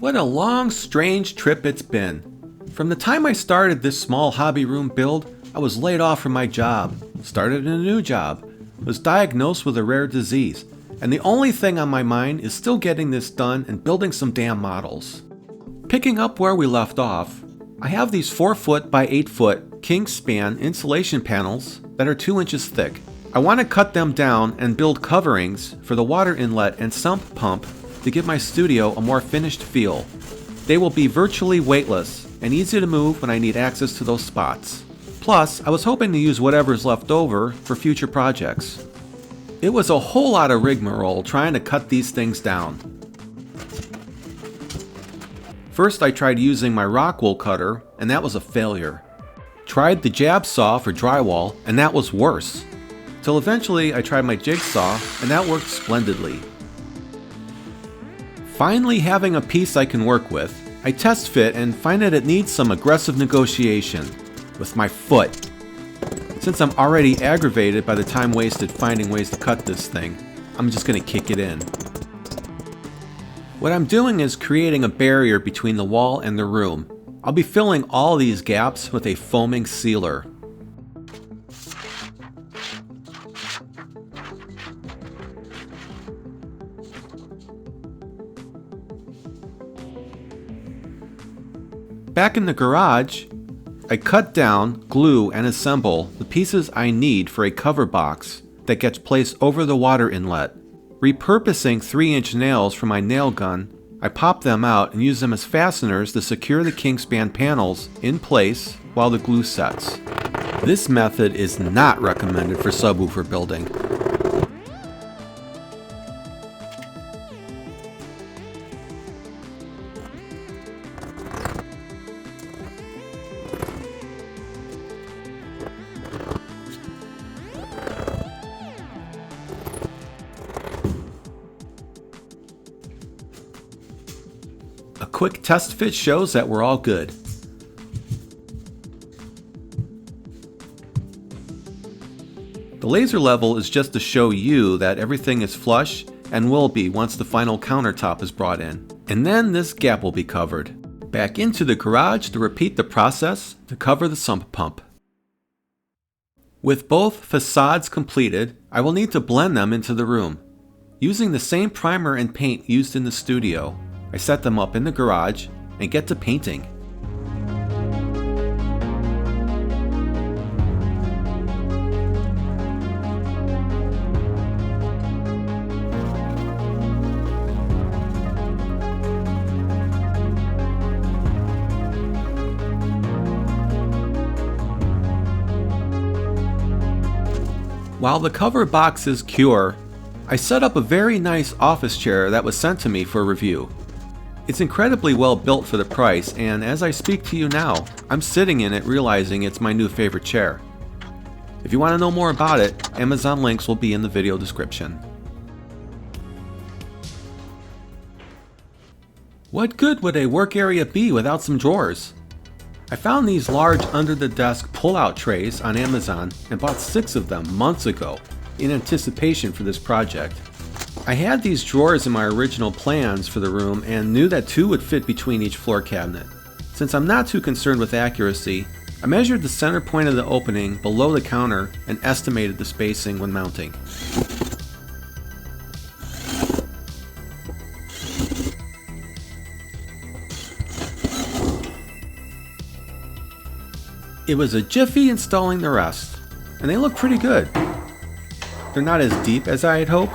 What a long, strange trip it's been. From the time I started this small hobby room build, I was laid off from my job, started a new job, was diagnosed with a rare disease, and the only thing on my mind is still getting this done and building some damn models. Picking up where we left off, I have these 4-foot by 8-foot king span insulation panels that are 2 inches thick. I want to cut them down and build coverings for the water inlet and sump pump to give my studio a more finished feel. They will be virtually weightless and easy to move when I need access to those spots. Plus, I was hoping to use whatever's left over for future projects. It was a whole lot of rigmarole trying to cut these things down. First I tried using my rock wool cutter, and that was a failure. Tried the jab saw for drywall, and that was worse. Till eventually I tried my jigsaw, and that worked splendidly. Finally having a piece I can work with, I test fit and find that it needs some aggressive negotiation with my foot. Since I'm already aggravated by the time wasted finding ways to cut this thing, I'm just gonna kick it in. What I'm doing is creating a barrier between the wall and the room. I'll be filling all these gaps with a foaming sealer. Back in the garage, I cut down, glue, and assemble the pieces I need for a cover box that gets placed over the water inlet. Repurposing 3-inch nails from my nail gun, I pop them out and use them as fasteners to secure the kingspan panels in place while the glue sets. This method is not recommended for subwoofer building. A quick test fit shows that we're all good. The laser level is just to show you that everything is flush and will be once the final countertop is brought in. And then this gap will be covered. Back into the garage to repeat the process to cover the sump pump. With both facades completed, I will need to blend them into the room. Using the same primer and paint used in the studio, I set them up in the garage and get to painting. While the cover boxes cure, I set up a very nice office chair that was sent to me for review. It's incredibly well built for the price, and as I speak to you now, I'm sitting in it realizing it's my new favorite chair. If you want to know more about it, Amazon links will be in the video description. What good would a work area be without some drawers? I found these large under-the-desk pull-out trays on Amazon and bought 6 of them months ago in anticipation for this project. I had these drawers in my original plans for the room and knew that 2 would fit between each floor cabinet. Since I'm not too concerned with accuracy, I measured the center point of the opening below the counter and estimated the spacing when mounting. It was a jiffy installing the rest, and they look pretty good. They're not as deep as I had hoped,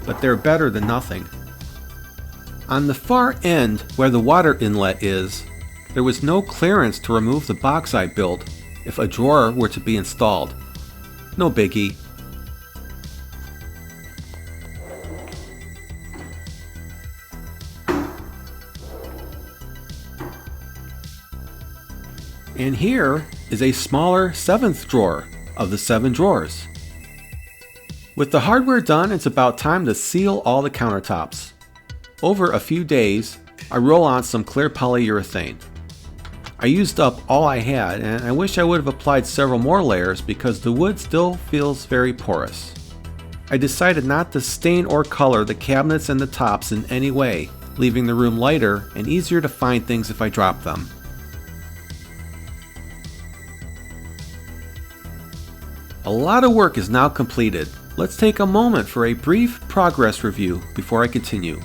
but they're better than nothing. On the far end where the water inlet is, there was no clearance to remove the box I built if a drawer were to be installed. No biggie. And here is a smaller 7th drawer of the 7 drawers. With the hardware done, it's about time to seal all the countertops. Over a few days, I roll on some clear polyurethane. I used up all I had, and I wish I would have applied several more layers because the wood still feels very porous. I decided not to stain or color the cabinets and the tops in any way, leaving the room lighter and easier to find things if I drop them. A lot of work is now completed. Let's take a moment for a brief progress review before I continue.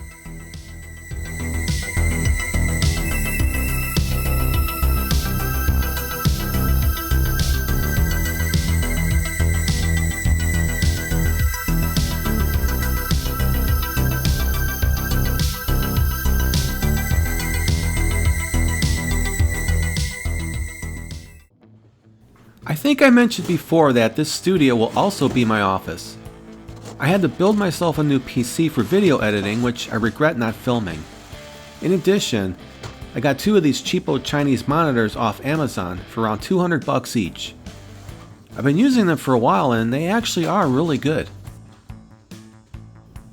I think I mentioned before that this studio will also be my office. I had to build myself a new PC for video editing, which I regret not filming. In addition, I got 2 of these cheapo Chinese monitors off Amazon for around $200 each. I've been using them for a while and they actually are really good.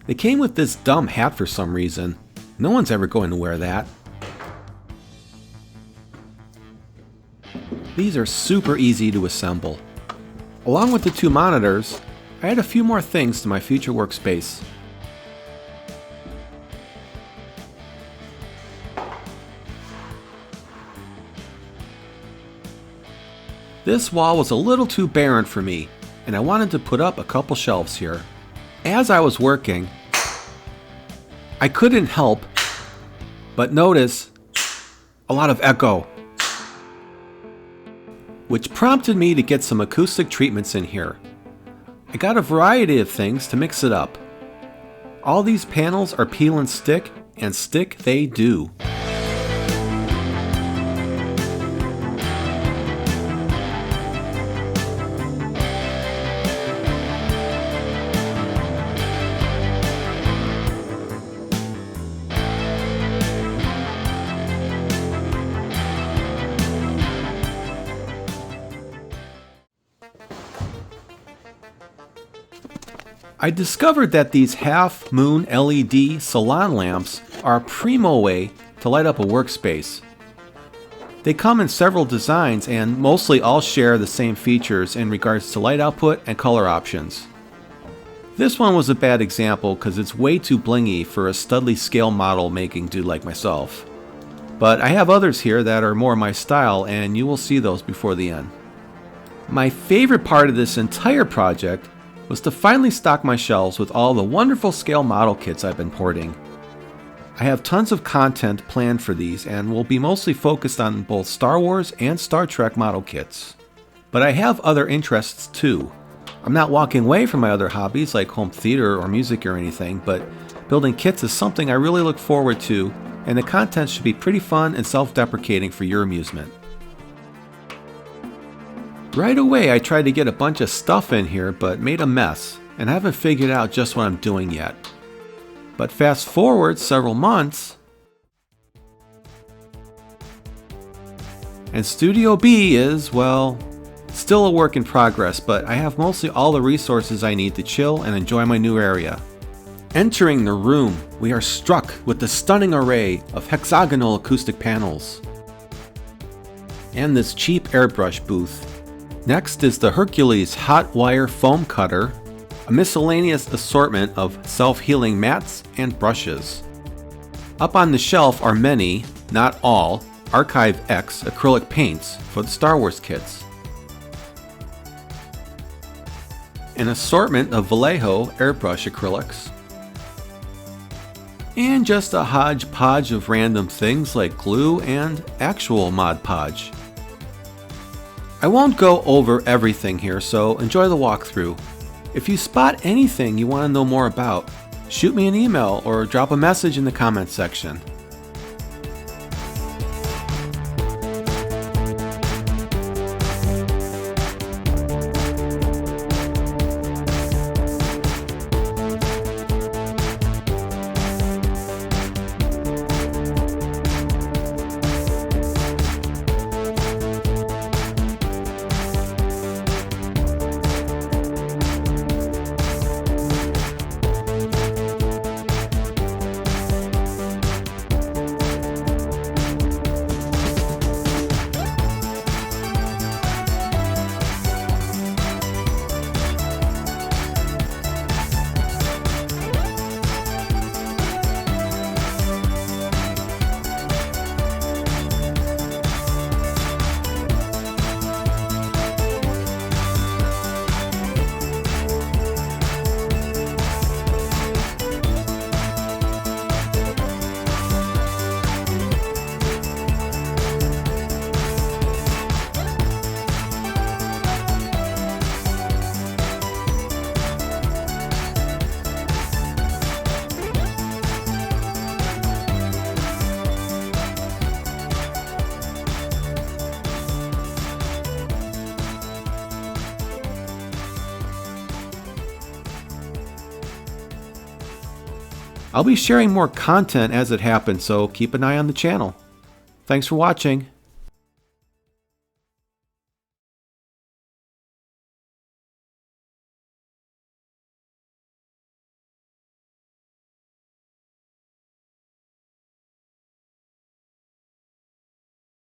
They came with this dumb hat for some reason. No one's ever going to wear that. These are super easy to assemble. Along with the 2 monitors, I add a few more things to my future workspace. This wall was a little too barren for me, and I wanted to put up a couple shelves here. As I was working, I couldn't help but notice a lot of echo, which prompted me to get some acoustic treatments in here. I got a variety of things to mix it up. All these panels are peel and stick they do. I discovered that these half-moon LED salon lamps are a primo way to light up a workspace. They come in several designs and mostly all share the same features in regards to light output and color options. This one was a bad example because it's way too blingy for a studly scale model making dude like myself. But I have others here that are more my style and you will see those before the end. My favorite part of this entire project was to finally stock my shelves with all the wonderful scale model kits I've been porting. I have tons of content planned for these and will be mostly focused on both Star Wars and Star Trek model kits. But I have other interests too. I'm not walking away from my other hobbies like home theater or music or anything, but building kits is something I really look forward to, and the content should be pretty fun and self-deprecating for your amusement. Right away I tried to get a bunch of stuff in here but made a mess and haven't figured out just what I'm doing yet. But fast forward several months and Studio B is, well, still a work in progress, but I have mostly all the resources I need to chill and enjoy my new area. Entering the room, we are struck with the stunning array of hexagonal acoustic panels and this cheap airbrush booth. Next is the Hercules hot wire foam cutter, a miscellaneous assortment of self-healing mats and brushes. Up on the shelf are many, not all, Archive X acrylic paints for the Star Wars kits. An assortment of Vallejo airbrush acrylics. And just a hodgepodge of random things like glue and actual Mod Podge. I won't go over everything here, so enjoy the walkthrough. If you spot anything you want to know more about, shoot me an email or drop a message in the comments section. I'll be sharing more content as it happens, so keep an eye on the channel. Thanks for watching.